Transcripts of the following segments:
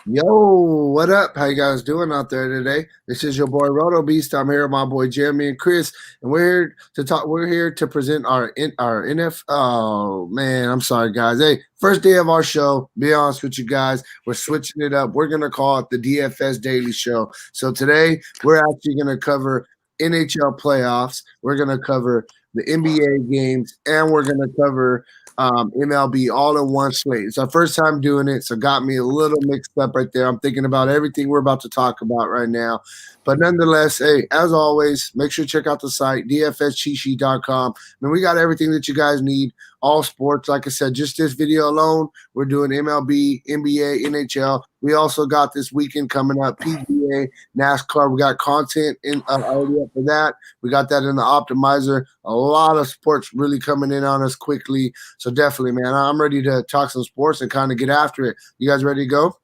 Yo, what up? How you guys doing out there today? This is your boy RotoBeast. I'm here with my boy Jeremy and Chris, and we're here to talk. We're here to present our NF. Oh man, I'm sorry guys. Hey, first day of our show. Be honest with you guys, we're switching it up. We're gonna call it the DFS Daily Show. So today we're actually gonna cover NHL playoffs. We're gonna cover the NBA games, and we're gonna cover MLB all in one slate. It's our first time doing it, so got me a little mixed up right there. I'm thinking about everything we're about to talk about right now. But nonetheless, hey, as always, make sure to check out the site, DFSCheatSheet.com. I mean, we got everything that you guys need, all sports. Like I said, just this video alone, we're doing MLB, NBA, NHL. We also got this weekend coming up, PGA, NASCAR. We got content in already up for that. We got that in the optimizer. A lot of sports really coming in on us quickly. So definitely, man, I'm ready to talk some sports and kind of get after it. You guys ready to go?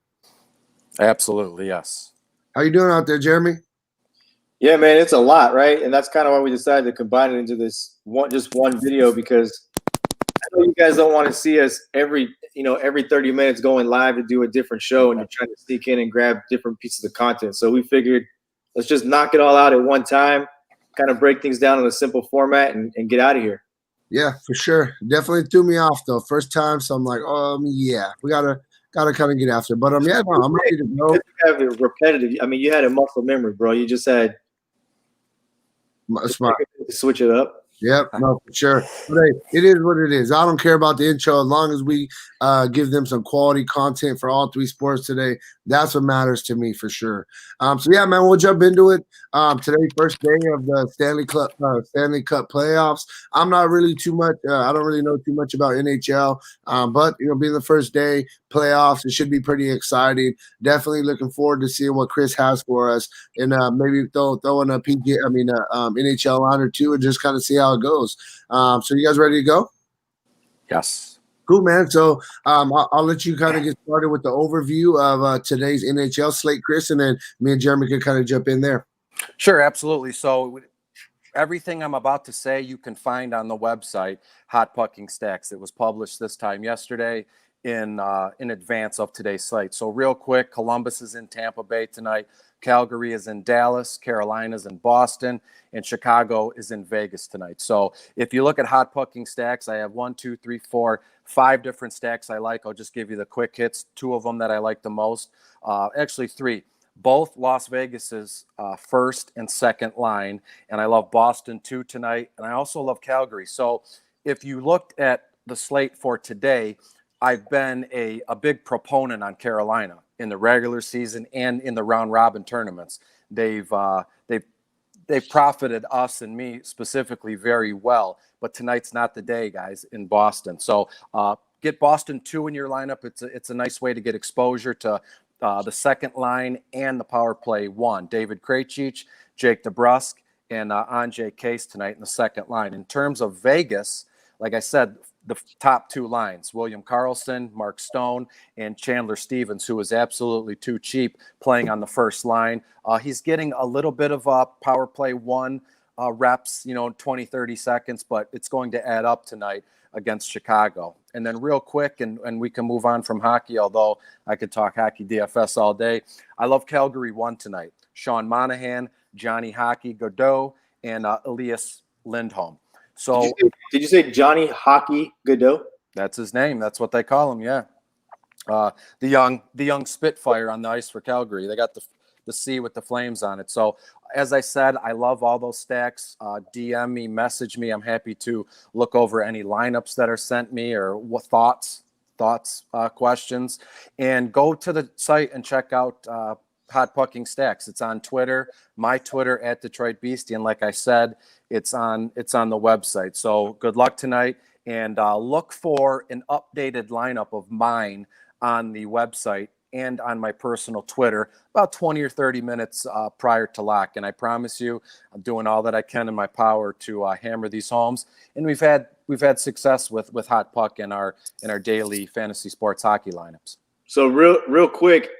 Absolutely, yes. How you doing out there, Jeremy? Yeah, man, it's a lot, right? And that's kind of why we decided to combine it into this just one video, because I know you guys don't want to see us every 30 minutes going live to do a different show, and you're trying to sneak in and grab different pieces of content. So we figured let's just knock it all out at one time, kind of break things down in a simple format and get out of here. Yeah, for sure. Definitely threw me off though. First time, so I'm like, yeah, we gotta kind of get after it. But yeah, no, I'm ready to go. You have it repetitive. I mean, you had a muscle memory, bro. You just had smart. Switch it up. Yep, no, for sure. But hey, it is what it is. I don't care about the intro as long as we give them some quality content for all three sports today. That's what matters to me for sure. So yeah, man, we'll jump into it. Today's first day of the Stanley Cup playoffs. I'm not really too much. I don't really know too much about NHL, but being the first day playoffs, it should be pretty exciting. Definitely looking forward to seeing what Chris has for us, and maybe throw in a NHL line or two and just kind of see how it goes. So you guys ready to go? Yes. Cool, man. So I'll let you kind of get started with the overview of today's NHL slate, Chris, and then me and Jeremy can kind of jump in there. Sure, absolutely. So everything I'm about to say you can find on the website, Hot Pucking Stacks. It was published this time yesterday in advance of today's slate. So real quick, Columbus is in Tampa Bay tonight. Calgary is in Dallas, Carolina's in Boston, and Chicago is in Vegas tonight. So if you look at Hot Pucking Stacks, I have 5 different stacks I like. I'll just give you the quick hits, 2 of them that I like the most. Actually 3. Both Las Vegas's first and second line, and I love Boston 2 tonight, and I also love Calgary. So if you looked at the slate for today, I've been a big proponent on Carolina in the regular season and in the round robin tournaments. They've profited us and me specifically very well, but tonight's not the day, guys, in Boston. So get Boston 2 in your lineup. It's a nice way to get exposure to the second line and the power play 1. David Krejci, Jake DeBrusk, and Anjay Case tonight in the second line. In terms of Vegas, like I said, the top 2 lines, William Karlsson, Mark Stone, and Chandler Stevens, who is absolutely too cheap playing on the first line. He's getting a little bit of power play 1 reps, 20, 30 seconds, but it's going to add up tonight against Chicago. And then real quick, and we can move on from hockey, although I could talk hockey DFS all day. I love Calgary 1 tonight. Sean Monahan, Johnny Hockey Godot, and Elias Lindholm. So did you say Johnny Hockey Godot? That's his name. That's what they call him. Yeah. The young Spitfire on the ice for Calgary. They got the C with the flames on it. So as I said, I love all those stacks. DM me, message me. I'm happy to look over any lineups that are sent me or what thoughts, questions, and go to the site and check out Hot Pucking Stacks. It's on Twitter, my Twitter at DetroitBeastie, and like I said, it's on the website. So good luck tonight, and look for an updated lineup of mine on the website and on my personal Twitter about 20 or 30 minutes prior to lock. And I promise you, I'm doing all that I can in my power to hammer these homes. And we've had success with Hot Puck in our daily fantasy sports hockey lineups. So real quick,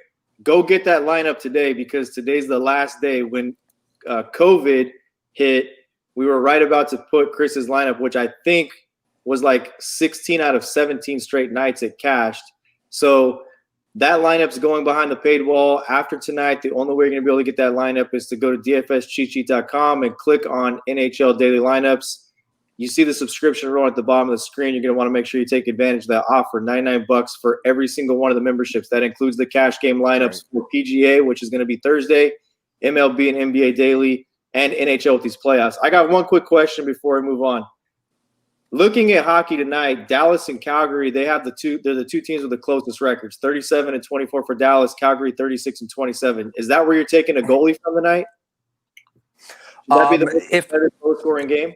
go get that lineup today, because today's the last day. When COVID hit, we were right about to put Chris's lineup, which I think was like 16 out of 17 straight nights it cashed. So That lineup's going behind the paid wall. After tonight, the only way you're going to be able to get that lineup is to go to DFSCheatSheet.com and click on NHL Daily Lineups. You see the subscription roll at the bottom of the screen. You're going to want to make sure you take advantage of that offer, $99 for every single one of the memberships. That includes the cash game lineups for PGA, which is going to be Thursday, MLB and NBA Daily, and NHL with these playoffs. I got one quick question before we move on. Looking at hockey tonight, Dallas and Calgary, they're the two teams with the closest records, 37-24 for Dallas, Calgary 36-27. Is that where you're taking a goalie from tonight? Would that be the most scoring game?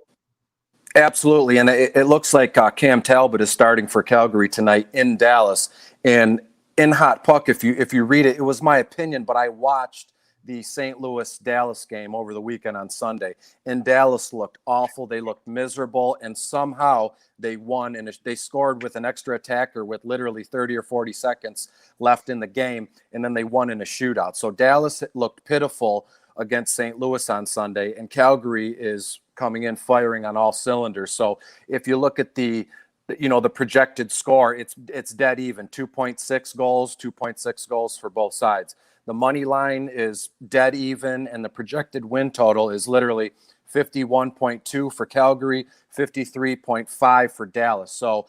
Absolutely, and it looks like Cam Talbot is starting for Calgary tonight in Dallas. And in Hot Puck, if you read it, it was my opinion, but I watched the St. Louis-Dallas game over the weekend on Sunday, and Dallas looked awful. They looked miserable, and somehow they won, and they scored with an extra attacker with literally 30 or 40 seconds left in the game, and then they won in a shootout. So Dallas looked pitiful against St. Louis on Sunday, and Calgary is coming in firing on all cylinders. So if you look at the projected score, it's dead even, 2.6 goals for both sides. The money line is dead even, and the projected win total is literally 51.2 for Calgary, 53.5 for Dallas. So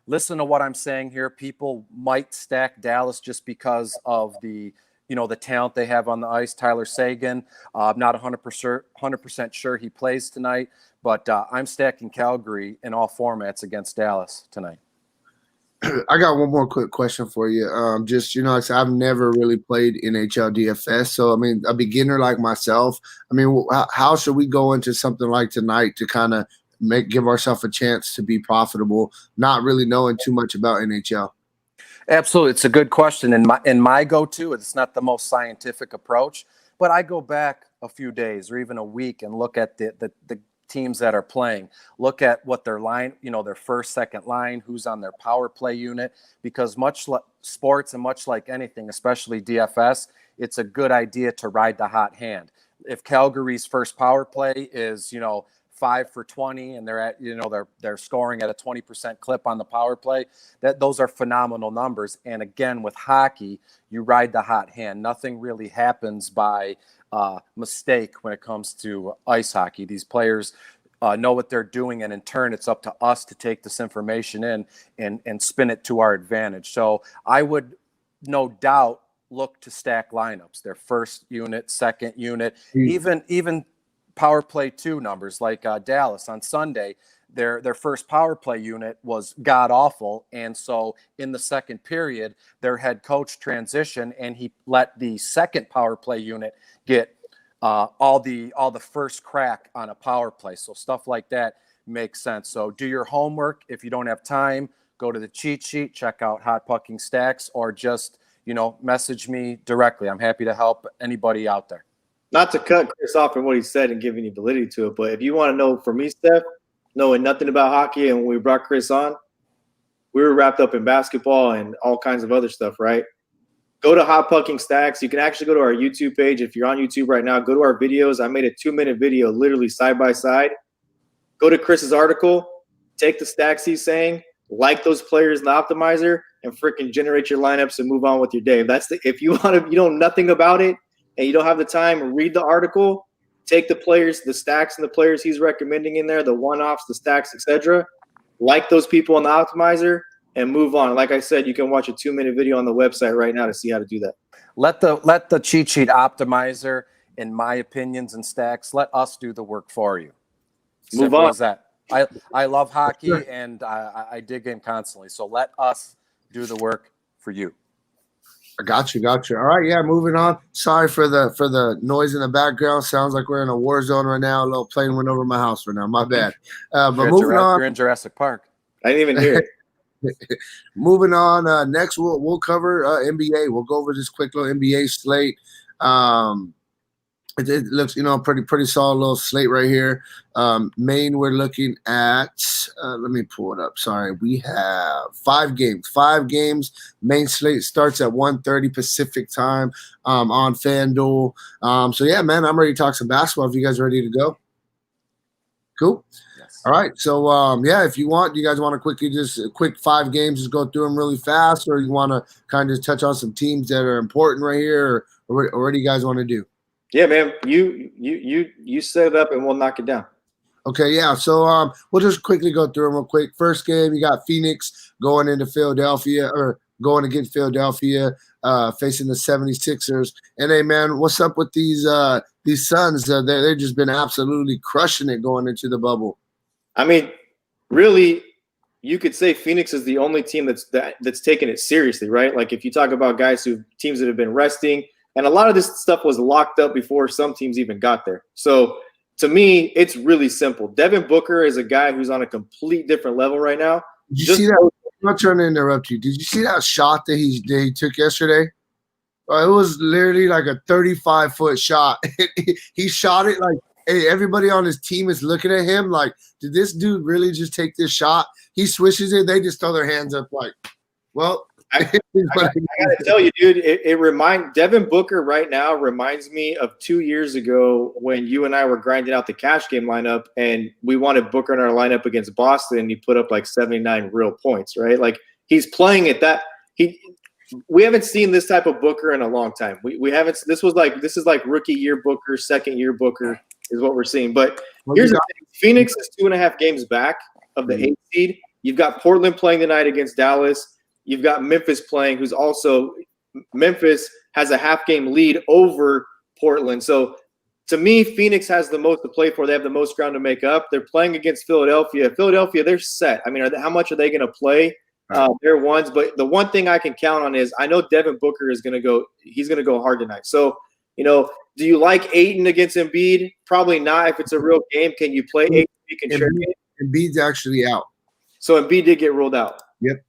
listen to what I'm saying here. People might stack Dallas just because of the talent they have on the ice. Tyler Seguin, I'm not 100% sure he plays tonight, but I'm stacking Calgary in all formats against Dallas tonight. I got one more quick question for you. I've never really played NHL DFS. So, I mean, a beginner like myself, I mean, how should we go into something like tonight to kind of give ourselves a chance to be profitable, not really knowing too much about NHL? Absolutely. It's a good question. And my go-to, it's not the most scientific approach, but I go back a few days or even a week and look at the teams that are playing, look at what their line, their first, second line, who's on their power play unit, because much like sports and much like anything, especially DFS, it's a good idea to ride the hot hand. If Calgary's first power play is, 5 for 20 and they're at, they're scoring at a 20% clip on the power play, those are phenomenal numbers. And again, with hockey, you ride the hot hand. Nothing really happens by mistake when it comes to ice hockey. These players know what they're doing, and in turn, it's up to us to take this information in and spin it to our advantage. So I would no doubt look to stack lineups, their first unit, second unit, even power play 2 numbers like Dallas on Sunday. Their first power play unit was god awful, and so in the second period, their head coach transitioned and he let the second power play unit get all the first crack on a power play. So stuff like that makes sense. So do your homework. If you don't have time, go to the cheat sheet, check out Hot Pucking Stacks, or just message me directly. I'm happy to help anybody out there. Not to cut Chris off in what he said and give any validity to it, but if you want to know, for me, Steph, knowing nothing about hockey, and when we brought Chris on, we were wrapped up in basketball and all kinds of other stuff, right? Go to Hot Pucking Stacks. You can actually go to our YouTube page. If you're on YouTube right now, go to our videos. I made a 2-minute video literally side by side. Go to Chris's article, take the stacks he's saying, like those players in the optimizer, and freaking generate your lineups and move on with your day. If you know nothing about it and you don't have the time, read the article, take the players, the stacks and the players he's recommending in there, the one-offs, the stacks, etc. Like those people in the optimizer and move on. Like I said, you can watch a 2-minute video on the website right now to see how to do that. Let the cheat sheet optimizer, in my opinions and stacks, let us do the work for you. Move on. As that. I love hockey and I dig in constantly. So let us do the work for you. I got you. All right, yeah, moving on. Sorry for the noise in the background. Sounds like we're in a war zone right now. A little plane went over my house right now. My bad. But moving on. You're in Jurassic Park. I didn't even hear it. Moving on. Next, we'll cover NBA. We'll go over this quick little NBA slate. It looks, pretty solid little slate right here. Main, we're looking at, let me pull it up. Sorry. We have 5 games. Main slate starts at 1:30 Pacific time on FanDuel. So, yeah, man, I'm ready to talk some basketball if you guys are ready to go. Cool. Yes. All right. So, yeah, if you want, you guys want to quickly just a quick 5 games, just go through them really fast, or you want to kind of just touch on some teams that are important right here, or what do you guys want to do? Yeah, man. You set it up and we'll knock it down. Okay, yeah. So we'll just quickly go through them real quick. First game, you got Phoenix going into Philadelphia or going against Philadelphia, facing the 76ers. And hey, man, what's up with these Suns? They've just been absolutely crushing it going into the bubble. I mean, really, you could say Phoenix is the only team that's taking it seriously, right? Like if you talk about teams that have been resting, and a lot of this stuff was locked up before some teams even got there. So to me, it's really simple. Devin Booker is a guy who's on a complete different level right now. Did you see that? I'm not trying to interrupt you. Did you see that shot that he took yesterday? It was literally like a 35-foot shot. He shot it like, hey, everybody on his team is looking at him like, did this dude really just take this shot? He swishes it. They just throw their hands up like, well. I gotta tell you, dude, Devin Booker right now reminds me of 2 years ago when you and I were grinding out the cash game lineup and we wanted Booker in our lineup against Boston and he put up like 79 real points, right? Like he's playing at that. We haven't seen this type of Booker in a long time. We haven't. This is like rookie year Booker, second year Booker is what we're seeing. But here's the thing: Phoenix is 2.5 games back of the 8th seed. You've got Portland playing tonight against Dallas. You've got Memphis playing, who's also Memphis has a half game lead over Portland. So to me, Phoenix has the most to play for. They have the most ground to make up. They're playing against Philadelphia. Philadelphia, they're set. I mean, how much are they going to play? They're ones. But the one thing I can count on is I know Devin Booker is going to go. He's going to go hard tonight. So, do you like Ayton against Embiid? Probably not. If it's a real game, can you play Ayton? You can contribute. Embiid's actually out. So Embiid did get ruled out. Yep.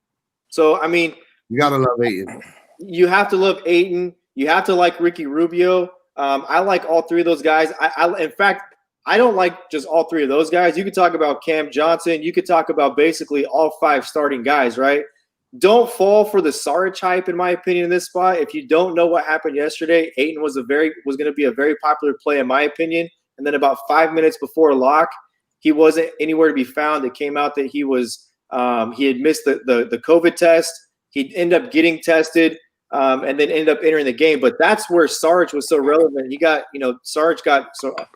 So, I mean, you got to love Ayton. You have to love Ayton. You have to like Ricky Rubio. I like all 3 of those guys. In fact, I don't like just all 3 of those guys. You could talk about Cam Johnson. You could talk about basically all 5 starting guys, right? Don't fall for the Saric hype, in my opinion, in this spot. If you don't know what happened yesterday, Ayton was going to be a very popular play, in my opinion. And then about 5 minutes before lock, he wasn't anywhere to be found. It came out that he had missed the COVID test. He'd end up getting tested and then ended up entering the game. But that's where Saric was so relevant. Saric got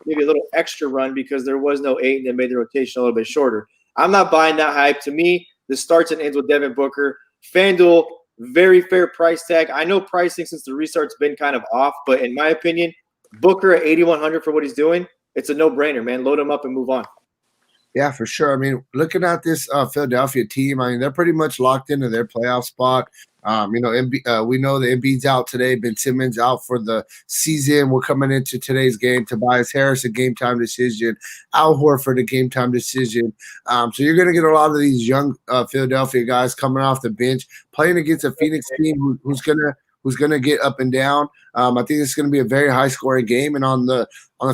maybe a little extra run because there was no Ayton and made the rotation a little bit shorter. I'm not buying that hype. To me, this starts and ends with Devin Booker. FanDuel, very fair price tag. I know pricing since the restart's been kind of off, but in my opinion, Booker at 8,100 for what he's doing, it's a no-brainer, man. Load him up and move on. Yeah, for sure. I mean, looking at this Philadelphia team, I mean, they're pretty much locked into their playoff spot. We know that Embiid's out today. Ben Simmons out for the season. We're coming into today's game. Tobias Harris, a game-time decision. Al Horford, a game-time decision. So you're going to get a lot of these young Philadelphia guys coming off the bench, playing against a Phoenix team who's going to get up and down. I think it's going to be a very high-scoring game. And on the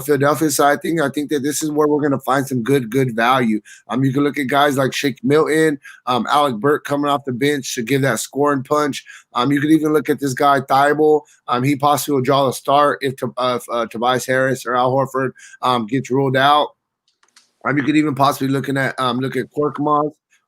Philadelphia side thing, I think that this is where we're going to find some good value. You can look at guys like Shake Milton, Alec Burke coming off the bench to give that scoring punch. You could even look at this guy Thibault. He possibly will draw the start if Tobias Harris or Al Horford gets ruled out. You could even possibly look at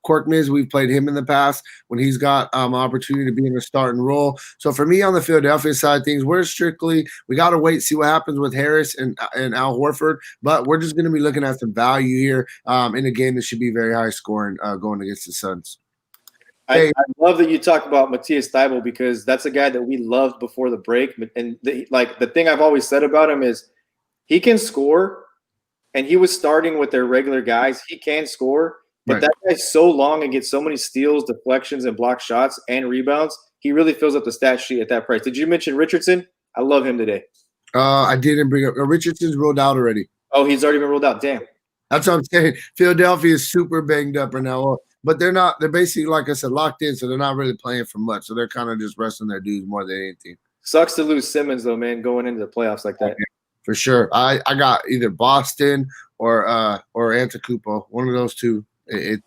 Korkmaz, we've played him in the past when he's got an opportunity to be in a starting role. So for me on the Philadelphia side of things, we got to wait, see what happens with Harris and Al Horford, but we're just going to be looking at some value here in a game that should be very high scoring going against the Suns. I love that you talk about Matthias Thibault because that's a guy that we loved before the break. And the thing I've always said about him is he can score, and he was starting with their regular guys. He can score. But that guy's so long and gets so many steals, deflections, and block shots and rebounds. He really fills up the stat sheet at that price. Did you mention Richardson? I love him today. I didn't bring up Richardson's ruled out already. Oh, he's already been ruled out. Damn. That's what I'm saying. Philadelphia is super banged up right now, but they're not. They're basically, like I said, locked in, so they're not really playing for much. So they're kind of just resting their dudes more than anything. Sucks to lose Simmons though, man, going into the playoffs like that. Okay. For sure. I got either Boston or Antetokounmpo, one of those two.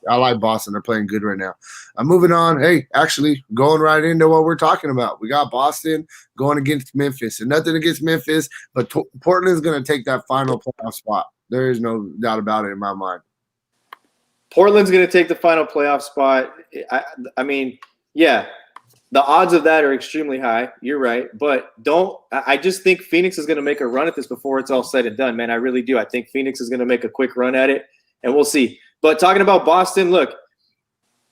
I like Boston. They're playing good right now. Moving on. Hey, actually, going right into what we're talking about. We got Boston going against Memphis. And nothing against Memphis, but Portland is going to take that final playoff spot. There is no doubt about it in my mind. Portland's going to take the final playoff spot. I mean, yeah, the odds of that are extremely high. You're right. But I just think Phoenix is going to make a run at this before it's all said and done, man. I really do. I think Phoenix is going to make a quick run at it, and we'll see. But talking about Boston, look,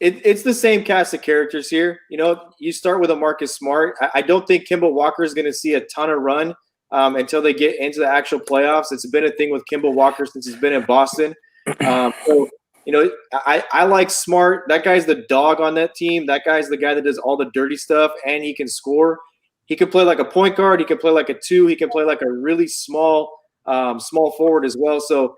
it's the same cast of characters here. You know, you start with a Marcus Smart. I don't think Kemba Walker is going to see a ton of run until they get into the actual playoffs. It's been a thing with Kemba Walker since he's been in Boston. So, you know, I like Smart. That guy's the dog on that team. That guy's the guy that does all the dirty stuff, and he can score. He can play like a point guard. He can play like a 2. He can play like a really small forward as well. So,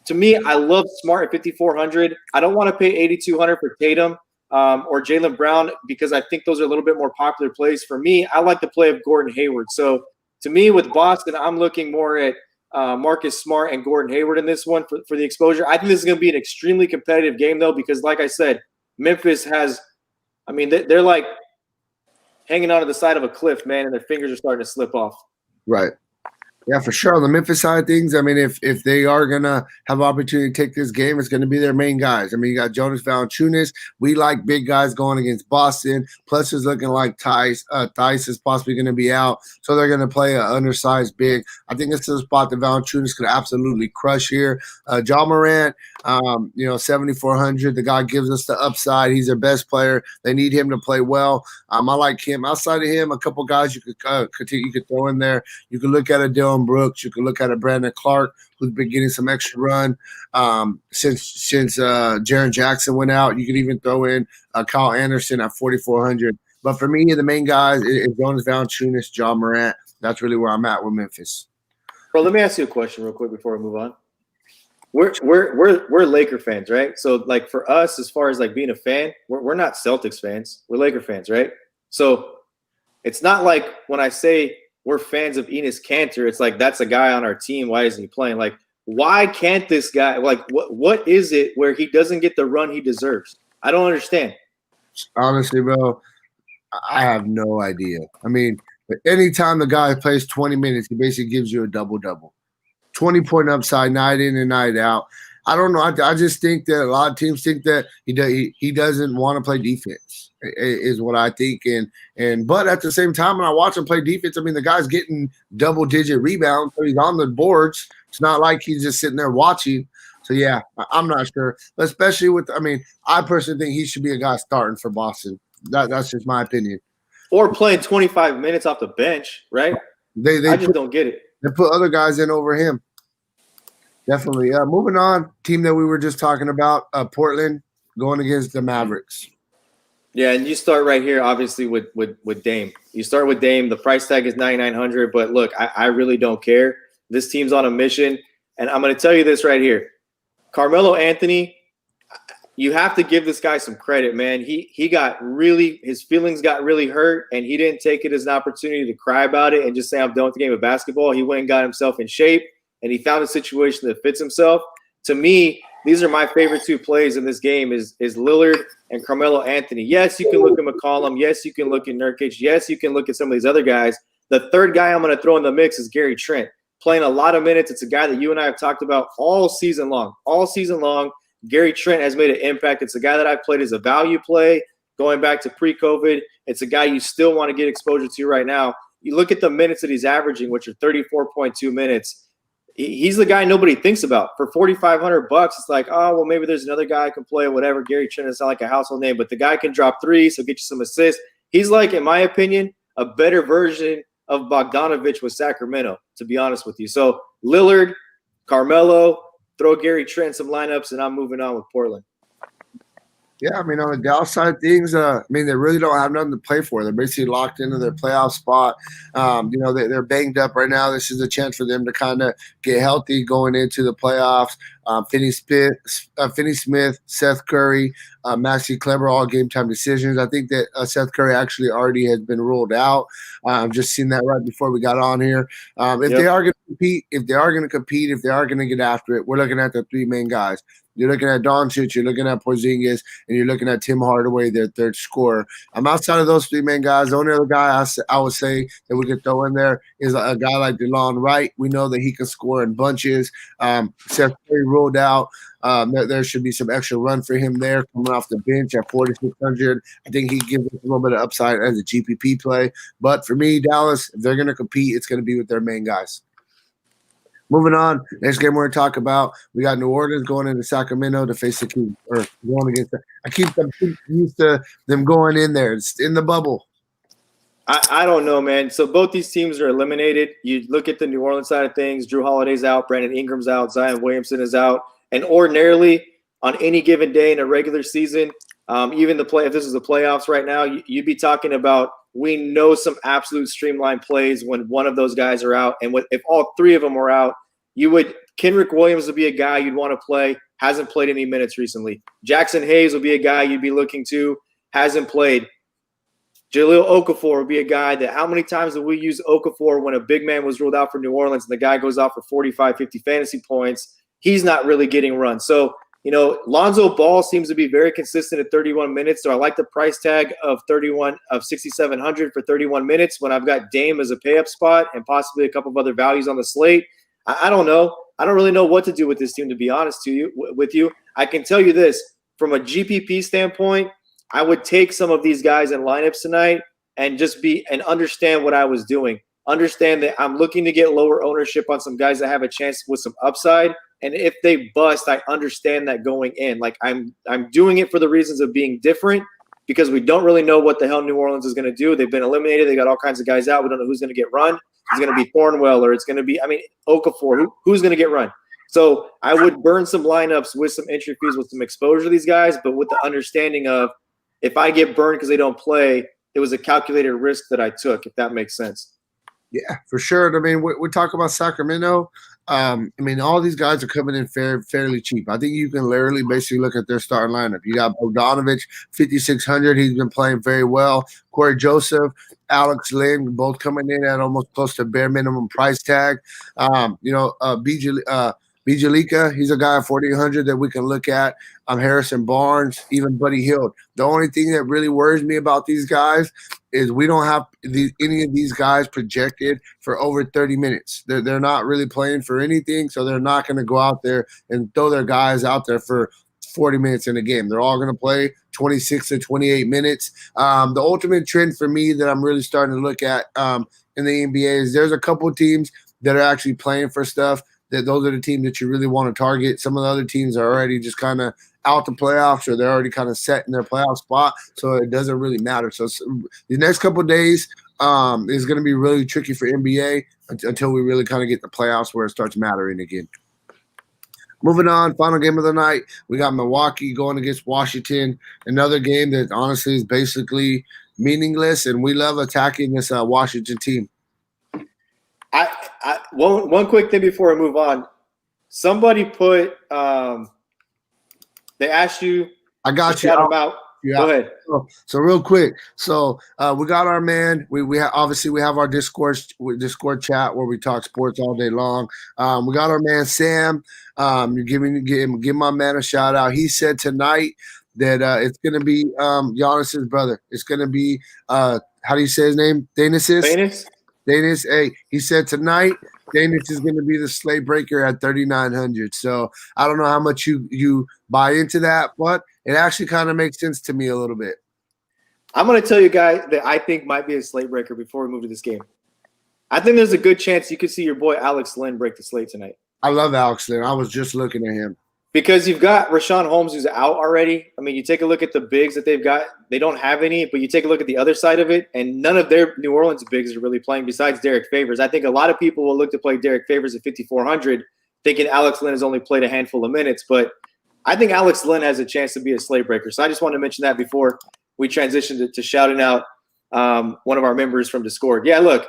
to me, I love Smart at 5,400. I don't want to pay 8,200 for Tatum or Jaylen Brown because I think those are a little bit more popular plays. For me, I like the play of Gordon Hayward. So, to me, with Boston, I'm looking more at Marcus Smart and Gordon Hayward in this one for the exposure. I think this is going to be an extremely competitive game, though, because, like I said, Memphis has – I mean, they're like hanging onto the side of a cliff, man, and their fingers are starting to slip off. Right. Yeah, for sure. On the Memphis side of things, I mean, if they are going to have opportunity to take this game, it's going to be their main guys. I mean, you got Jonas Valanciunas. We like big guys going against Boston. Plus, it's looking like Theis is possibly going to be out. So they're going to play an undersized big. I think it's the spot that Valanciunas could absolutely crush here. Ja Morant, 7,400. The guy gives us the upside. He's their best player. They need him to play well. I like him. Outside of him, a couple guys you could throw in there. You could look at a Dylan Brooks. You could look at a Brandon Clark, who's been getting some extra run since Jaren Jackson went out. You could even throw in Kyle Anderson at 4,400. But for me, the main guys is Jonas Valanciunas, Ja Morant. That's really where I'm at with Memphis. Bro, let me ask you a question real quick before we move on. We're Laker fans, right? So, like, for us, as far as like being a fan, we're not Celtics fans. We're Laker fans, right? So it's not like when I say we're fans of Enes Kanter, it's like that's a guy on our team. Why isn't he playing? Like, why can't this guy? Like, what is it where he doesn't get the run he deserves? I don't understand. Honestly, bro, I have no idea. I mean, anytime the guy plays 20 minutes, he basically gives you a double-double. 20-point upside night in and night out. I don't know. I just think that a lot of teams think that he doesn't want to play defense is what I think. But at the same time, when I watch him play defense, I mean, the guy's getting double-digit rebounds, so he's on the boards. It's not like he's just sitting there watching. So, yeah, I'm not sure. Especially I personally think he should be a guy starting for Boston. That's just my opinion. Or playing 25 minutes off the bench, right? I just don't get it. They put other guys in over him. Definitely. Moving on, team that we were just talking about, Portland going against the Mavericks. Yeah, and you start right here, obviously, with Dame. You start with Dame. The price tag is $9,900, but look, I really don't care. This team's on a mission, and I'm going to tell you this right here. Carmelo Anthony, you have to give this guy some credit, man. His feelings got really hurt, and he didn't take it as an opportunity to cry about it and just say, I'm done with the game of basketball. He went and got himself in shape, and he found a situation that fits himself. To me, these are my favorite two plays in this game is Lillard and Carmelo Anthony. Yes, you can look at McCollum. Yes, you can look at Nurkic. Yes, you can look at some of these other guys. The third guy I'm going to throw in the mix is Gary Trent, playing a lot of minutes. It's a guy that you and I have talked about all season long. All season long, Gary Trent has made an impact. It's a guy that I've played as a value play going back to pre-COVID. It's a guy you still want to get exposure to right now. You look at the minutes that he's averaging, which are 34.2 minutes. He's the guy nobody thinks about. For $4,500, it's like, oh, well, maybe there's another guy who can play or whatever. Gary Trent is not like a household name, but the guy can drop threes, so get you some assists. He's like, in my opinion, a better version of Bogdanovich with Sacramento, to be honest with you. So Lillard, Carmelo, throw Gary Trent some lineups, and I'm moving on with Portland. Yeah, I mean, on the Dallas side of things, they really don't have nothing to play for. They're basically locked into their playoff spot. They're banged up right now. This is a chance for them to kind of get healthy going into the playoffs. Finney Smith, Seth Curry, Maxi Kleber, all game time decisions. I think that Seth Curry actually already has been ruled out. I've just seen that right before we got on here. They are going to compete, if they are going to get after it, we're looking at the three main guys. You're looking at Doncic, you're looking at Porzingis, and you're looking at Tim Hardaway, their third scorer. Outside of those three main guys, the only other guy I would say that we could throw in there is a guy like DeLon Wright. We know that he can score in bunches. Seth Curry ruled out. There should be some extra run for him there coming off the bench at 4,600. I think he gives us a little bit of upside as a GPP play. But for me, Dallas, if they're going to compete, it's going to be with their main guys. Moving on, next game we're going to talk about, we got New Orleans going into Sacramento to face the Kings, or going against them. I keep them used to them going in there. It's in the bubble. I don't know, man. So both these teams are eliminated. You look at the New Orleans side of things, Drew Holiday's out, Brandon Ingram's out, Zion Williamson is out. And ordinarily, on any given day in a regular season, even if this is the playoffs right now, you'd be talking about, we know some absolute streamlined plays when one of those guys are out. And if all three of them are out, Kenrick Williams would be a guy you'd want to play, hasn't played any minutes recently. Jackson Hayes would be a guy you'd be looking to, hasn't played. Jahlil Okafor would be a guy that, how many times did we use Okafor when a big man was ruled out for New Orleans and the guy goes out for 45, 50 fantasy points? He's not really getting run. So, Lonzo Ball seems to be very consistent at 31 minutes. So I like the price tag of 6,700 for 31 minutes when I've got Dame as a pay-up spot and possibly a couple of other values on the slate. I don't know. I don't really know what to do with this team, to be honest with you. I can tell you this, from a GPP standpoint, I would take some of these guys in lineups tonight and understand what I was doing. Understand that I'm looking to get lower ownership on some guys that have a chance with some upside. And if they bust, I understand that going in. Like I'm doing it for the reasons of being different, because we don't really know what the hell New Orleans is going to do. They've been eliminated. They got all kinds of guys out. We don't know who's going to get run. It's going to be Thornwell, or it's going to be, Okafor. Who's going to get run? So I would burn some lineups with some entry fees, with some exposure to these guys, but with the understanding of, if I get burned because they don't play, it was a calculated risk that I took, if that makes sense. Yeah, for sure. I mean, we talk about Sacramento. All these guys are coming in fairly cheap. I think you can literally basically look at their starting lineup. You got Bogdanovich, 5,600. He's been playing very well. Corey Joseph, Alex Lynn, both coming in at almost close to bare minimum price tag. Bijalika, he's a guy at 4,800 that we can look at. Harrison Barnes, even Buddy Hield. The only thing that really worries me about these guys is we don't have any of these guys projected for over 30 minutes. They're not really playing for anything, so they're not going to go out there and throw their guys out there for 40 minutes in a game. They're all going to play 26 to 28 minutes. The ultimate trend for me that I'm really starting to look at in the NBA is there's a couple of teams that are actually playing for stuff. Those are the teams that you really want to target. Some of the other teams are already just kind of out the playoffs, or they're already kind of set in their playoff spot, so it doesn't really matter. So the next couple of days is going to be really tricky for NBA until we really kind of get the playoffs where it starts mattering again. Moving on, final game of the night, we got Milwaukee going against Washington, another game that honestly is basically meaningless, and we love attacking this Washington team. One quick thing before I move on. Somebody put they asked you. I got you. Shout them out. Yeah. Go ahead. So real quick. So we got our man. We have our Discord chat where we talk sports all day long. We got our man Sam. Give my man a shout out. He said tonight that it's gonna be Giannis's brother. It's gonna be how do you say his name? Danis. Hey, he said tonight Danis is going to be the slate breaker at 3,900. So I don't know how much you buy into that, but it actually kind of makes sense to me a little bit. I'm going to tell you guys that I think might be a slate breaker before we move to this game. I think there's a good chance you could see your boy Alex Lynn break the slate tonight. I love Alex Lynn. I was just looking at him. Because you've got Rashawn Holmes who's out already. I mean, you take a look at the bigs that they've got. They don't have any, but you take a look at the other side of it, and none of their New Orleans bigs are really playing besides Derek Favors. I think a lot of people will look to play Derek Favors at 5,400, thinking Alex Lynn has only played a handful of minutes. But I think Alex Lynn has a chance to be a slate breaker. So I just wanted to mention that before we transition to shouting out one of our members from Discord. Yeah, look.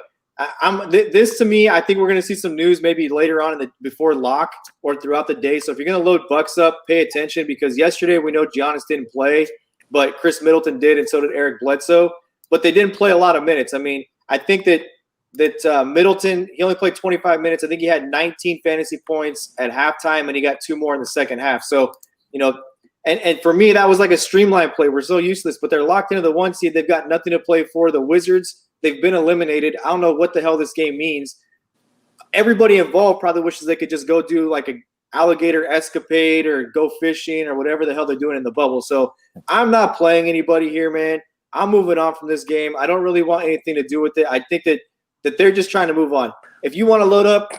This to me, I think we're going to see some news maybe later on before lock or throughout the day. So if you're going to load Bucks up, pay attention, because yesterday we know Giannis didn't play, but Chris Middleton did, and so did Eric Bledsoe. But they didn't play a lot of minutes. I mean, I think that Middleton, he only played 25 minutes. I think he had 19 fantasy points at halftime, and he got 2 more in the second half. So, and for me, that was like a streamlined play. We're so useless, but they're locked into the 1 seed. They've got nothing to play for. The Wizards, they've been eliminated. I don't know what the hell this game means. Everybody involved probably wishes they could just go do alligator escapade or go fishing or whatever the hell they're doing in the bubble. So I'm not playing anybody here, man. I'm moving on from this game. I don't really want anything to do with it. I think that they're just trying to move on. If you want to load up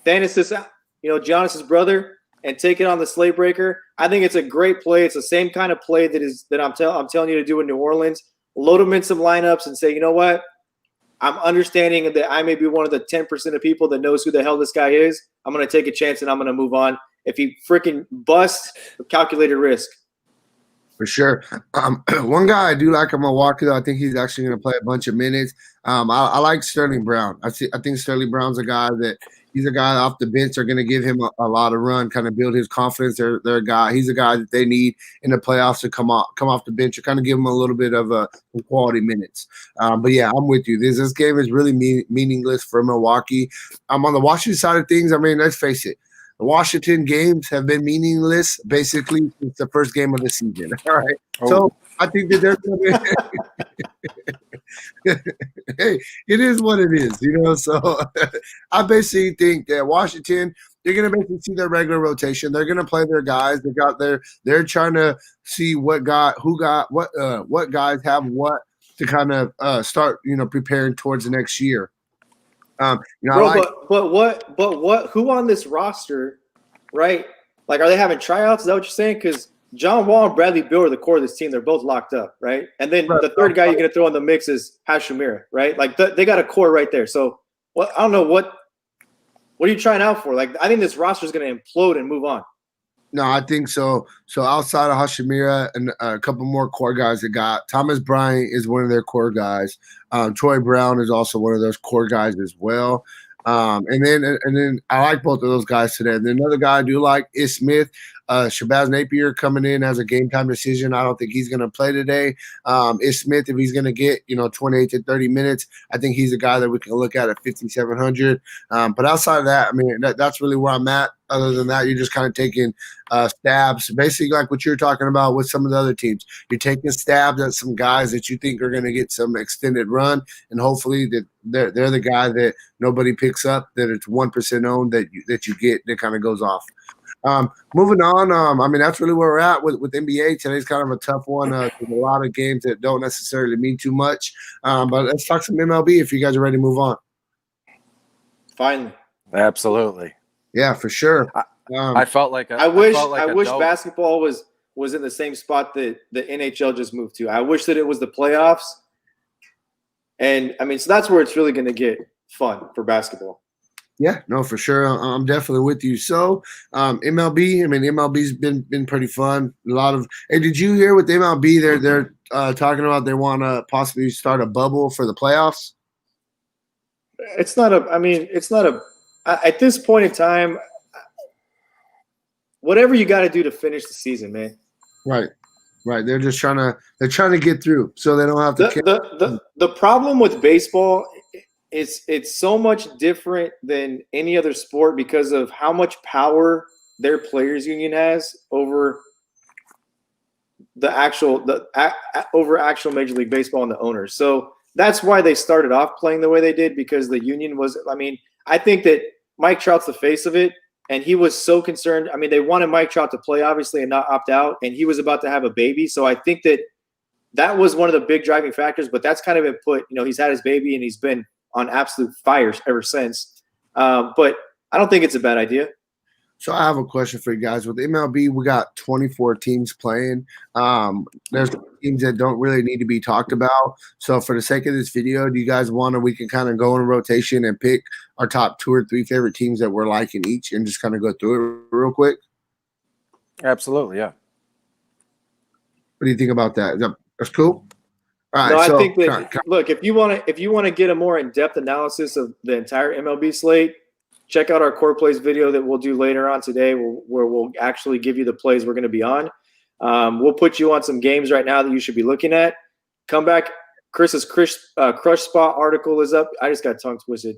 Thanos', Giannis's brother, and take it on the slate breaker, I think it's a great play. It's the same kind of play that I'm telling you to do in New Orleans. Load them in some lineups and say, you know what? I'm understanding that I may be one of the 10% of people that knows who the hell this guy is. I'm going to take a chance and I'm going to move on. If he freaking busts, calculated risk. For sure. One guy I do like in Milwaukee, though, I think he's actually going to play a bunch of minutes. I like Sterling Brown. I think Sterling Brown's a guy that he's a guy off the bench. They're going to give him a lot of run, kind of build his confidence. They're a guy. He's a guy that they need in the playoffs to come off the bench or kind of give him a little bit of quality minutes. But yeah, I'm with you. This game is really meaningless for Milwaukee. I'm on the Washington side of things. I mean, let's face it. The Washington games have been meaningless basically since the first game of the season. All right. Oh. So I think that there's hey, it is what it is, So I basically think that Washington, they're going to basically see their regular rotation. They're going to play their guys. They're trying to see what guys have what to kind of start, preparing towards the next year. Bro, what? Who on this roster, right? Like, are they having tryouts? Is that what you're saying? Because John Wall and Bradley Beal are the core of this team. They're both locked up, right? And then the third guy you're going to throw in the mix is Hashimura, right? Like, they got a core right there. So, I don't know what are you trying out for? Like, I think this roster is going to implode and move on. No, I think so. So outside of Hashimura and a couple more core guys they got, Thomas Bryant is one of their core guys. Troy Brown is also one of those core guys as well. And then I like both of those guys today. And then another guy I do like is Smith. Shabazz Napier coming in as a game time decision. I don't think he's going to play today. Is Smith, if he's going to get 28 to 30 minutes, I think he's a guy that we can look at 5,700. But outside of that, I mean that's really where I'm at. Other than that, you're just kind of taking stabs, basically like what you're talking about with some of the other teams. You're taking stabs at some guys that you think are going to get some extended run, and hopefully that they're the guy that nobody picks up, that it's 1% owned that you get that kind of goes off. Moving on, I mean that's really where we're at with NBA. Today's kind of a tough one. There's a lot of games that don't necessarily mean too much. But let's talk some MLB if you guys are ready to move on. Finally, absolutely. Yeah, for sure. I felt like I wish basketball was in the same spot that the NHL just moved to. I wish that it was the playoffs. And I mean, so that's where it's really going to get fun for basketball. Yeah, no, for sure. I'm definitely with you. So, MLB, I mean, MLB's been pretty fun. A lot of. Hey, did you hear with MLB? They're talking about they want to possibly start a bubble for the playoffs. It's not a. At this point in time, whatever you got to do to finish the season, man. Right. They're just trying to get through, so they don't have to. The problem with baseball. It's so much different than any other sport because of how much power their players union has over actual Major League Baseball and the owners. So that's why they started off playing the way they did, because the union was. I mean, I think that Mike Trout's the face of it, and he was so concerned. I mean, they wanted Mike Trout to play obviously and not opt out, and he was about to have a baby. So I think that was one of the big driving factors. But that's kind of been put. He's had his baby and he's been on absolute fire ever since. But I don't think it's a bad idea. So I have a question for you guys. With MLB, we got 24 teams playing. There's teams that don't really need to be talked about. So for the sake of this video, do you guys we can kind of go in a rotation and pick our top 2 or 3 favorite teams that we're liking each and just kind of go through it real quick? Absolutely, yeah. What do you think about that? That's cool? All right, no, I think that look, if you want to get a more in-depth analysis of the entire MLB slate, check out our core plays video that we'll do later on today, where we'll actually give you the plays we're going to be on. We'll put you on some games right now that you should be looking at. Come back. Chris's crush spot article is up. I just got tongue twisted.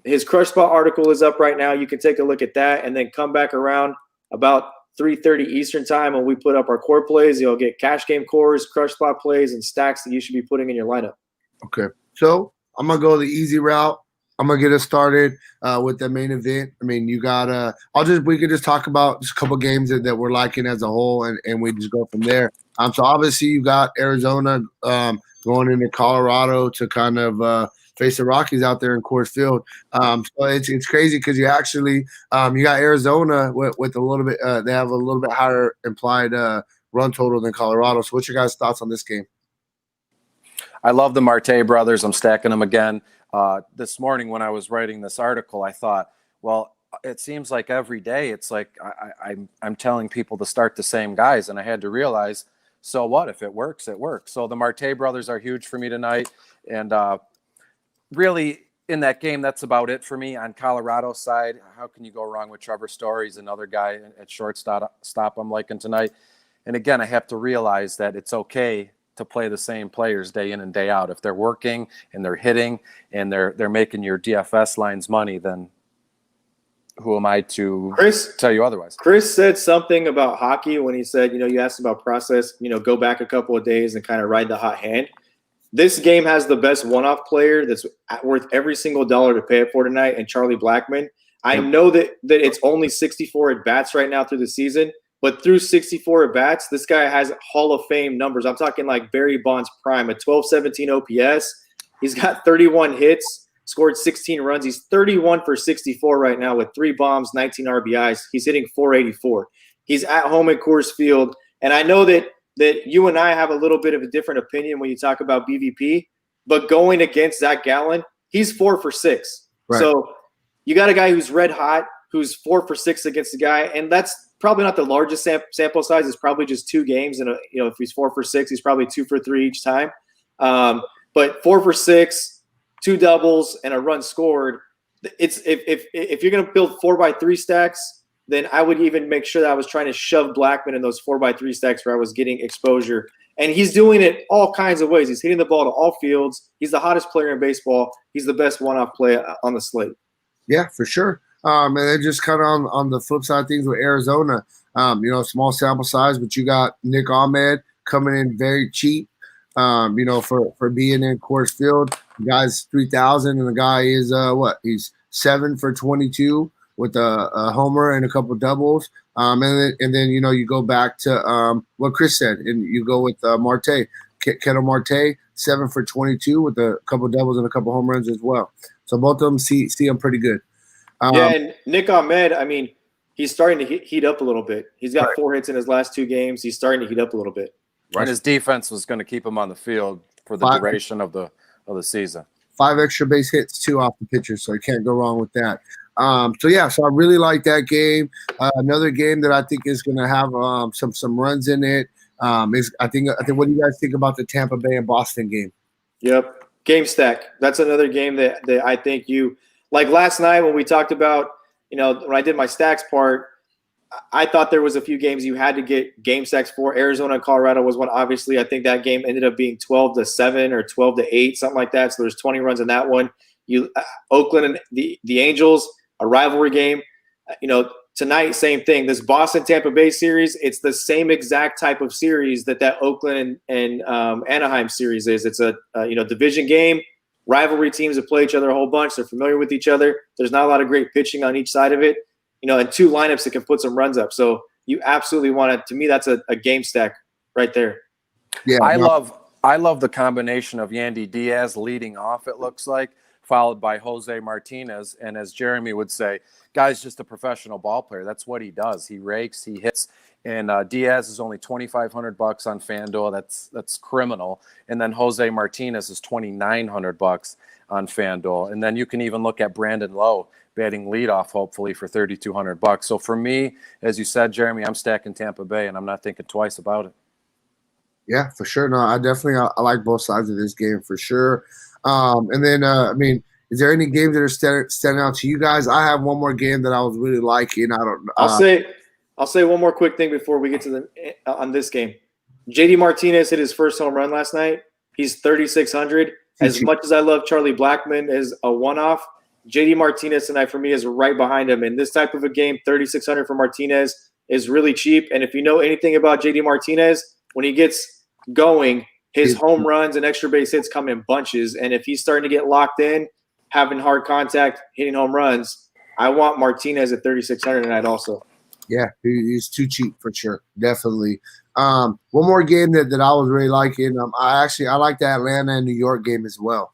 His crush spot article is up right now. You can take a look at that, and then come back around about 3:30 Eastern time when we put up our core plays. You'll get cash game cores, crush spot plays, and stacks that you should be putting in your lineup. Okay. So I'm going to go the easy route. I'm gonna get us started with the main event. I mean, you got we could just talk about just a couple games that we're liking as a whole, and we just go from there. So obviously you got Arizona going into Colorado to kind of face the Rockies out there in Coors Field. So it's crazy because you actually you got Arizona with a little bit they have a little bit higher implied run total than Colorado. So what's your guys' thoughts on this game? I love the Marte brothers. I'm stacking them again. This morning when I was writing this article, I thought, well, it seems like every day it's like I'm telling people to start the same guys, and I had to realize, so what? If it works, it works. So the Marte brothers are huge for me tonight, and really in that game, that's about it for me. On Colorado's side, how can you go wrong with Trevor Story? He's another guy at shortstop I'm liking tonight. And again, I have to realize that it's okay to play the same players day in and day out. If they're working and they're hitting and they're making your DFS lines money, then who am I to tell you otherwise? Chris said something about hockey when he said, you asked about process, go back a couple of days and kind of ride the hot hand. This game has the best one-off player that's worth every single dollar to pay it for tonight, and Charlie Blackmon. I know that it's only 64 at-bats right now through the season, but through 64 at-bats, this guy has Hall of Fame numbers. I'm talking like Barry Bonds prime, a 1217 OPS. He's got 31 hits, scored 16 runs. He's 31 for 64 right now with 3 bombs, 19 RBIs. He's hitting 484. He's at home at Coors Field, and I know that you and I have a little bit of a different opinion when you talk about BVP, but going against Zach Gallen, he's 4 for 6. Right. So you got a guy who's red hot, who's 4 for 6 against the guy, and that's probably not the largest sample size. It's probably just 2 games, and if he's 4 for 6, he's probably 2 for 3 each time. But 4 for 6, 2 doubles, and a run scored. It's if you're going to build 4x3 stacks, then I would even make sure that I was trying to shove Blackmon in those 4x3 stacks where I was getting exposure. And he's doing it all kinds of ways. He's hitting the ball to all fields. He's the hottest player in baseball. He's the best one-off play on the slate. Yeah, for sure. And then just kind of on the flip side of things with Arizona, small sample size, but you got Nick Ahmed coming in very cheap, for being in Coors Field. The guy's 3,000, and the guy is he's 7 for 22 with a homer and a couple doubles. And then you go back to what Chris said, and you go with Marte, Ketel Marte, 7 for 22 with a couple doubles and a couple home runs as well. So both of them see them pretty good. And Nick Ahmed, I mean, he's starting to heat up a little bit. He's got 4 hits in his last 2 games. He's starting to heat up a little bit. And his defense was going to keep him on the field for the duration of the season. 5 extra base hits too off the pitcher, so you can't go wrong with that. So I really like that game. Another game that I think is going to have some runs in it. Is I think what do you guys think about the Tampa Bay and Boston game? Yep, game stack. That's another game that I think you like. Last night when we talked about, when I did my stacks part, I thought there was a few games you had to get game stacks for. Arizona and Colorado was one. Obviously, I think that game ended up being 12-7 or 12-8, something like that. So there's 20 runs in that one. Oakland and the Angels, a rivalry game. Tonight, same thing. This Boston-Tampa Bay series, it's the same exact type of series that Oakland and Anaheim series is. It's a division game. Rivalry teams that play each other a whole bunch. They're familiar with each other. There's not a lot of great pitching on each side of it. And 2 lineups that can put some runs up. So you absolutely want to me, that's a game stack right there. Yeah, I love the combination of Yandy Diaz leading off, it looks like, followed by Jose Martinez. And as Jeremy would say, guy's just a professional ball player. That's what he does. He rakes, he hits. And Diaz is only $2,500 on FanDuel. That's criminal. And then Jose Martinez is $2,900 on FanDuel. And then you can even look at Brandon Lowe batting leadoff, hopefully, for $3,200. So for me, as you said, Jeremy, I'm stacking Tampa Bay, and I'm not thinking twice about it. Yeah, for sure. No, I like both sides of this game for sure. And then, is there any games that are standing out to you guys? I have one more game that I was really liking. I'll say one more quick thing before we get to on this game. JD Martinez hit his first home run last night. He's 3,600. As much as I love Charlie Blackmon as a one-off, JD Martinez tonight for me is right behind him. In this type of a game, 3,600 for Martinez is really cheap. And if you know anything about JD Martinez, when he gets going, his home runs and extra base hits come in bunches. And if he's starting to get locked in, having hard contact, hitting home runs, I want Martinez at 3,600 tonight also. Yeah, he's too cheap for sure. Definitely. One more game that I was really liking. I like the Atlanta and New York game as well.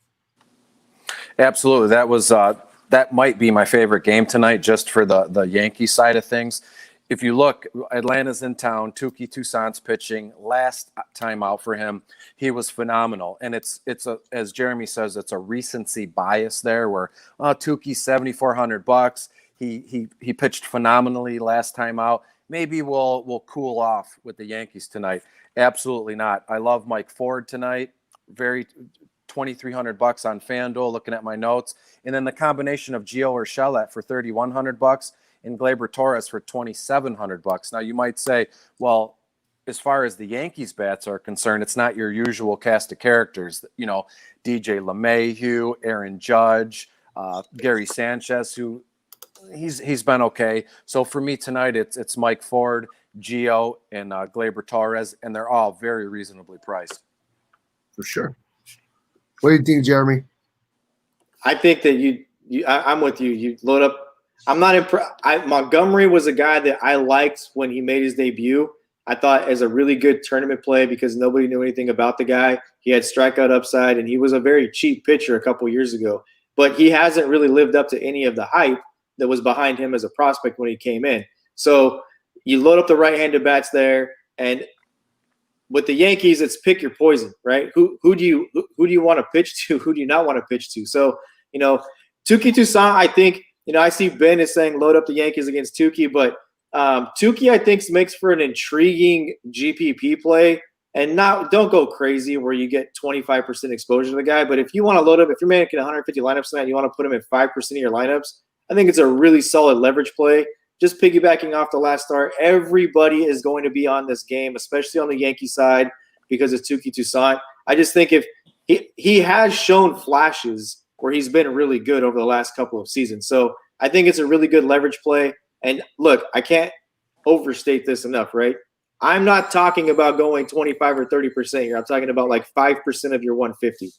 Absolutely. That might be my favorite game tonight, just for the Yankee side of things. If you look, Atlanta's in town. Touki Toussaint's pitching. Last time out for him, he was phenomenal. And it's as Jeremy says, it's a recency bias there, where Touki's $7,400. He pitched phenomenally last time out. Maybe we'll cool off with the Yankees tonight. Absolutely not. I love Mike Ford tonight. Very $2,300 on FanDuel. Looking at my notes, and then the combination of Gio Urshela for $3,100. And Gleyber Torres for $2,700. Now you might say, well, as far as the Yankees bats are concerned, it's not your usual cast of characters. You know, DJ LeMahieu, Aaron Judge, Gary Sanchez, who he's been okay. So for me tonight, it's Mike Ford, Gio, and Gleyber Torres, and they're all very reasonably priced. For sure. What do you think, Jeremy? I think that I'm with you. You load up. I'm not impressed. Montgomery was a guy that I liked when he made his debut. I thought as a really good tournament play because nobody knew anything about the guy. He had strikeout upside, and he was a very cheap pitcher a couple years ago. But he hasn't really lived up to any of the hype that was behind him as a prospect when he came in. So you load up the right-handed bats there, and with the Yankees, it's pick your poison, right? Who do you want to pitch to? Who do you not want to pitch to? So, Touki Toussaint, I think. I see Ben is saying load up the Yankees against Touki, but Touki, I think, makes for an intriguing GPP play. And don't go crazy where you get 25% exposure to the guy. But if you want to load up, if you're making 150 lineups tonight and you want to put him in 5% of your lineups, I think it's a really solid leverage play. Just piggybacking off the last start, everybody is going to be on this game, especially on the Yankee side, because it's Touki Toussaint. I just think if he has shown flashes where he's been really good over the last couple of seasons. So I think it's a really good leverage play. And look, I can't overstate this enough, right? I'm not talking about going 25 or 30% here. I'm talking about like 5% of your 150.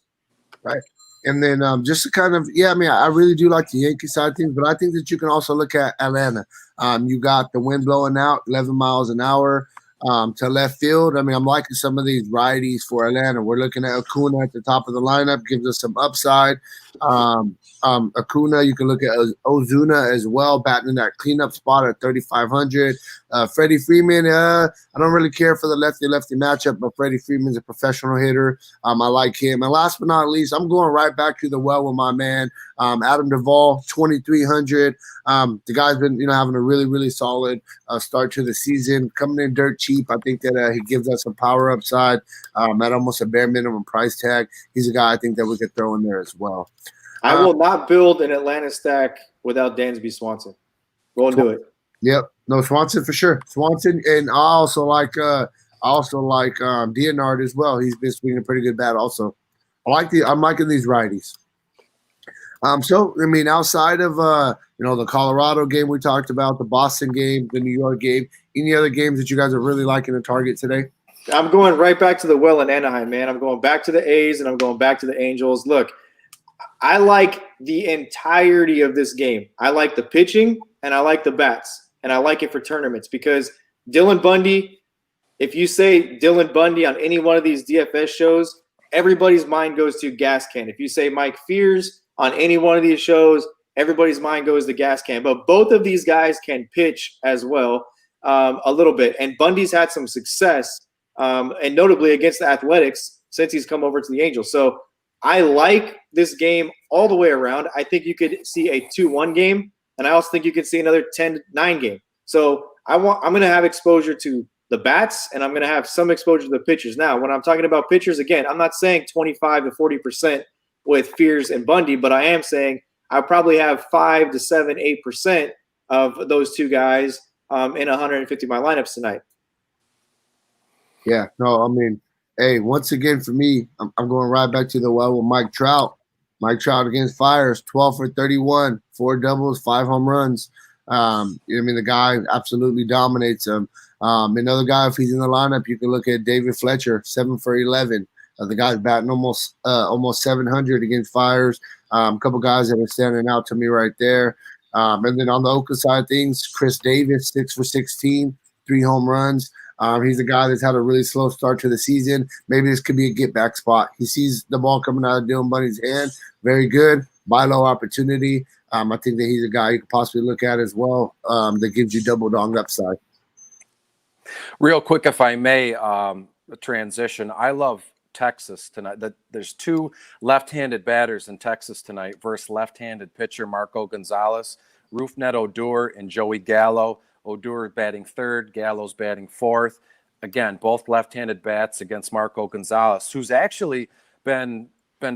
Right. And then just to kind of, I really do like the Yankee side of things, but I think that you can also look at Atlanta. You got the wind blowing out 11 miles an hour to left field. I'm liking some of these righties for Atlanta. We're looking at Acuna at the top of the lineup, gives us some upside. Acuna, you can look at Ozuna as well, batting in that cleanup spot at 3,500. Freddie Freeman, I don't really care for the lefty-lefty matchup, but Freddie Freeman's a professional hitter. I like him. And last but not least, I'm going right back to the well with my man, Adam Duvall, 2,300. The guy's been, having a really, really solid start to the season, coming in dirt cheap. I think that he gives us some power upside at almost a bare minimum price tag. He's a guy I think that we could throw in there as well. I will not build an Atlanta stack without Dansby Swanson. Go and do it. Yep. No, Swanson for sure. Swanson, and I also like Dienard as well. He's been swinging a pretty good bat also. I'm liking these righties. Outside of the Colorado game we talked about, the Boston game, the New York game, any other games that you guys are really liking to target today? I'm going right back to the well in Anaheim, man. I'm going back to the A's and I'm going back to the Angels. Look, I like the entirety of this game. I like the pitching and I like the bats, and I like it for tournaments because Dylan Bundy, if you say Dylan Bundy on any one of these DFS shows, everybody's mind goes to gas can. If you say Mike Fears on any one of these shows, everybody's mind goes to gas can. But both of these guys can pitch as well a little bit. And Bundy's had some success, and notably against the Athletics since he's come over to the Angels. So I like this game all the way around. I think you could see a 2-1 game, and I also think you could see another 10-9 game. So I'm going to have exposure to the bats, and I'm going to have some exposure to the pitchers. Now, when I'm talking about pitchers, again, I'm not saying 25 to 40% with Fears and Bundy, but I am saying I'll probably have 5 to 7, 8% of those two guys in 150 my lineups tonight. Yeah, no, hey, once again for me, I'm going right back to the well with Mike Trout. Mike Trout against Fires, 12 for 31, 4 doubles, 5 home runs. The guy absolutely dominates him. Another guy, if he's in the lineup, you can look at David Fletcher, 7 for 11. The guy's batting almost 700 against Fires. A couple guys that are standing out to me right there. And then on the Oakland side of things, Chris Davis, 6 for 16, 3 home runs. He's a guy that's had a really slow start to the season. Maybe this could be a get-back spot. He sees the ball coming out of Dylan Bunny's hand. Very good. Buy low opportunity. I think that he's a guy you could possibly look at as well that gives you double dong upside. Real quick, if I may, transition. I love Texas tonight. There's 2 left-handed batters in Texas tonight versus left-handed pitcher Marco Gonzalez, Rougned Odor, and Joey Gallo. Odor batting 3rd, Gallo's batting 4th. Again, both left-handed bats against Marco Gonzalez, who's actually been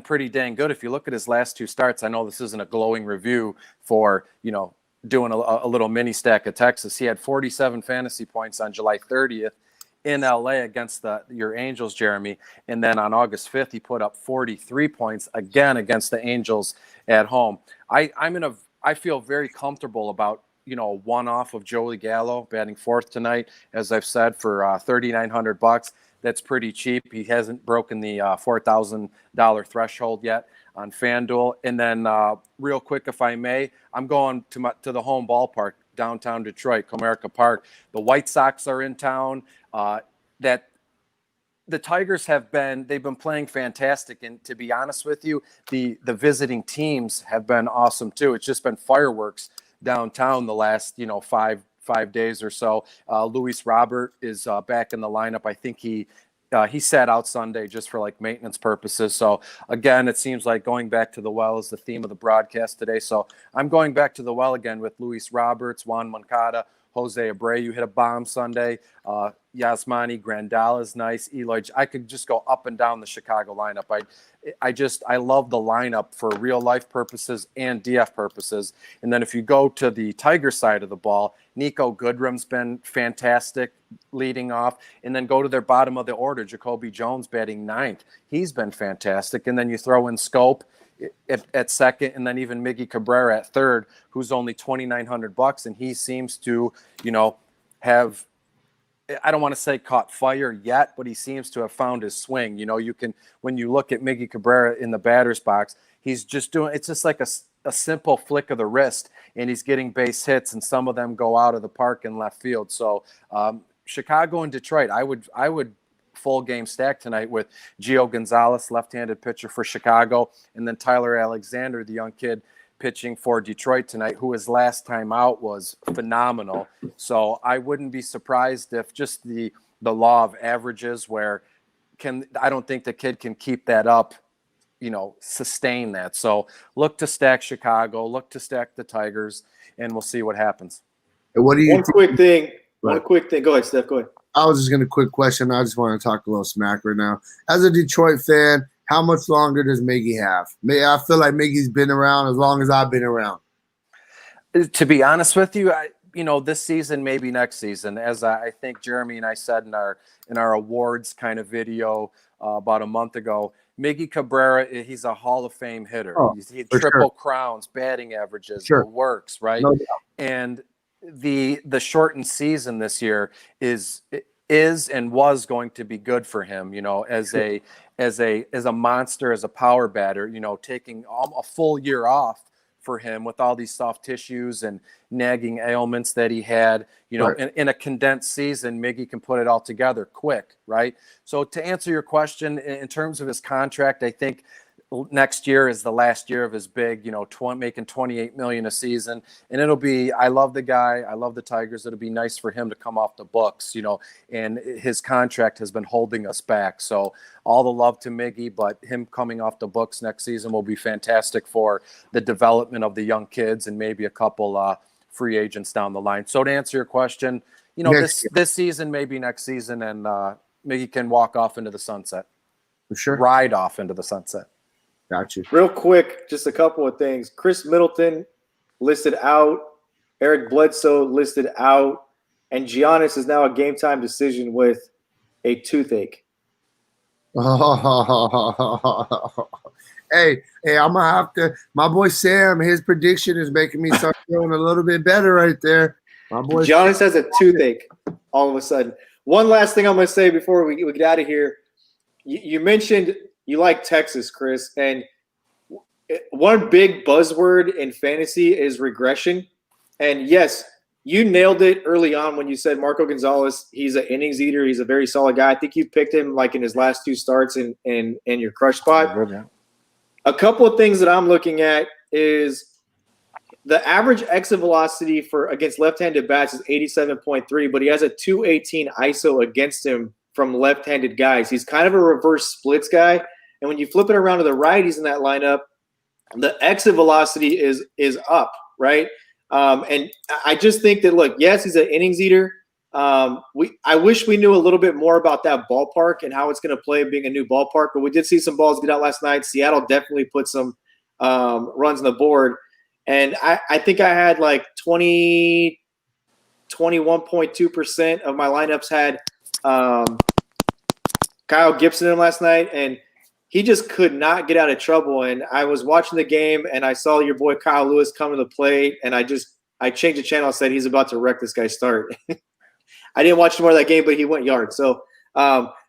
pretty dang good. If you look at his last 2 starts, I know this isn't a glowing review for, doing a little mini stack of Texas. He had 47 fantasy points on July 30th in LA against your Angels, Jeremy. And then on August 5th, he put up 43 points again against the Angels at home. I feel very comfortable about, a one-off of Joey Gallo batting 4th tonight, as I've said, for $3,900. That's pretty cheap. He hasn't broken the $4,000 threshold yet on FanDuel. And then real quick, if I may, I'm going to the home ballpark, downtown Detroit, Comerica Park. The White Sox are in town. That the Tigers they've been playing fantastic. And to be honest with you, the visiting teams have been awesome too. It's just been fireworks downtown the last, 5 days or so. Luis Robert is back in the lineup. I think he sat out Sunday just for like maintenance purposes. So again, it seems like going back to the well is the theme of the broadcast today. So I'm going back to the well again with Luis Roberts, Juan Moncada, Jose Abreu hit a bomb Sunday. Yasmani Grandal is nice. Eloy, I could just go up and down the Chicago lineup. I love the lineup for real life purposes and DF purposes. And then if you go to the Tiger side of the ball, Nico Goodrum's been fantastic leading off. And then go to their bottom of the order, Jacoby Jones batting 9th. He's been fantastic. And then you throw in Scope at 2nd, and then even Miggy Cabrera at 3rd, who's only $2,900, and he seems to, have, I don't want to say caught fire yet, but he seems to have found his swing. You can, when you look at Miggy Cabrera in the batter's box, he's just it's just like a simple flick of the wrist, and he's getting base hits, and some of them go out of the park in left field. So Chicago and Detroit, I would full game stack tonight with Gio Gonzalez, left-handed pitcher for Chicago, and then Tyler Alexander, the young kid pitching for Detroit tonight, who his last time out was phenomenal. So I wouldn't be surprised if just the law of averages I don't think the kid can keep that up, sustain that. So look to stack Chicago, look to stack the Tigers, and we'll see what happens. What do you One quick thing. Go ahead, Steph. Go ahead. I was just going to quick question. I just want to talk a little smack right now. As a Detroit fan, how much longer does Miggy have? I feel like Miggy's been around as long as I've been around. To be honest with you, this season, maybe next season, as I think Jeremy and I said in our awards kind of video about a month ago, Miggy Cabrera, he's a Hall of Fame hitter. He triple crowns, batting averages, the works, right? No doubt. And the shortened season this year is and was going to be good for him, as a monster, as a power batter, taking a full year off for him with all these soft tissues and nagging ailments that he had, right. in a condensed season, Miggy can put it all together quick, right? So to answer your question, in terms of his contract, I think next year is the last year of his big, making $28 million a season. And I love the guy. I love the Tigers. It'll be nice for him to come off the books, and his contract has been holding us back. So all the love to Miggy, but him coming off the books next season will be fantastic for the development of the young kids and maybe a couple free agents down the line. So to answer your question, this season, maybe next season, and Miggy can walk off into the sunset. For sure. Ride off into the sunset. Got you. Real quick, just a couple of things. Chris Middleton listed out. Eric Bledsoe listed out. And Giannis is now a game-time decision with a toothache. Hey, I'm going to have to – my boy Sam, his prediction is making me start feeling a little bit better right there. My boy Giannis has a toothache all of a sudden. One last thing I'm going to say before we get out of here. you mentioned you like Texas, Chris, and one big buzzword in fantasy is regression. And yes, you nailed it early on when you said Marco Gonzalez. He's an innings eater. He's a very solid guy. I think you picked him like in his last 2 starts in your crush spot. Good, yeah. A couple of things that I'm looking at is the average exit velocity for against left-handed bats is 87.3, but he has a 218 ISO against him from left-handed guys. He's kind of a reverse splits guy. And when you flip it around to the righties in that lineup, the exit velocity is up, right? And I just think that, look, yes, he's an innings eater. I wish we knew a little bit more about that ballpark and how it's going to play being a new ballpark, but we did see some balls get out last night. Seattle definitely put some runs on the board. And I think I had like 21.2% of my lineups had Kyle Gibson in last night, and he just could not get out of trouble. And I was watching the game, and I saw your boy Kyle Lewis come to the plate, and I changed the channel and said he's about to wreck this guy's start. I didn't watch more of that game, but he went yard. So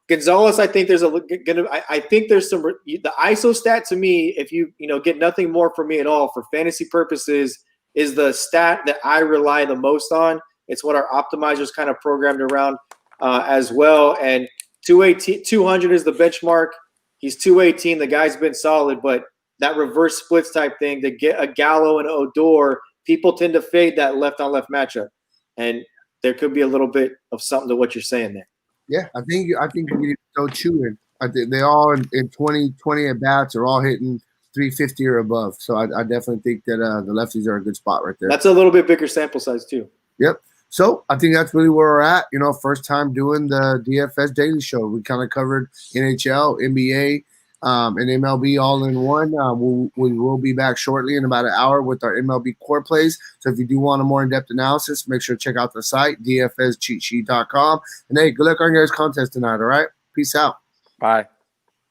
Gonzalez, I think there's I think there's some the ISO stat to me. If you get nothing more from me at all for fantasy purposes, is the stat that I rely the most on. It's what our optimizers kind of programmed around as well. And 200 is the benchmark. He's 218. The guy's been solid, but that reverse splits type thing to get a Gallo and Odor, people tend to fade that left-on-left matchup, and there could be a little bit of something to what you're saying there. Yeah, I think we need to go chewing. I think they all in 20 at bats are all hitting 350 or above. So I definitely think that the lefties are a good spot right there. That's a little bit bigger sample size too. Yep. So I think that's really where we're at. First time doing the DFS Daily Show. We kind of covered NHL, NBA, and MLB all in one. We will be back shortly in about an hour with our MLB core plays. So if you do want a more in-depth analysis, make sure to check out the site, DFSCheatSheet.com. And hey, good luck on your guys' contest tonight, all right? Peace out. Bye.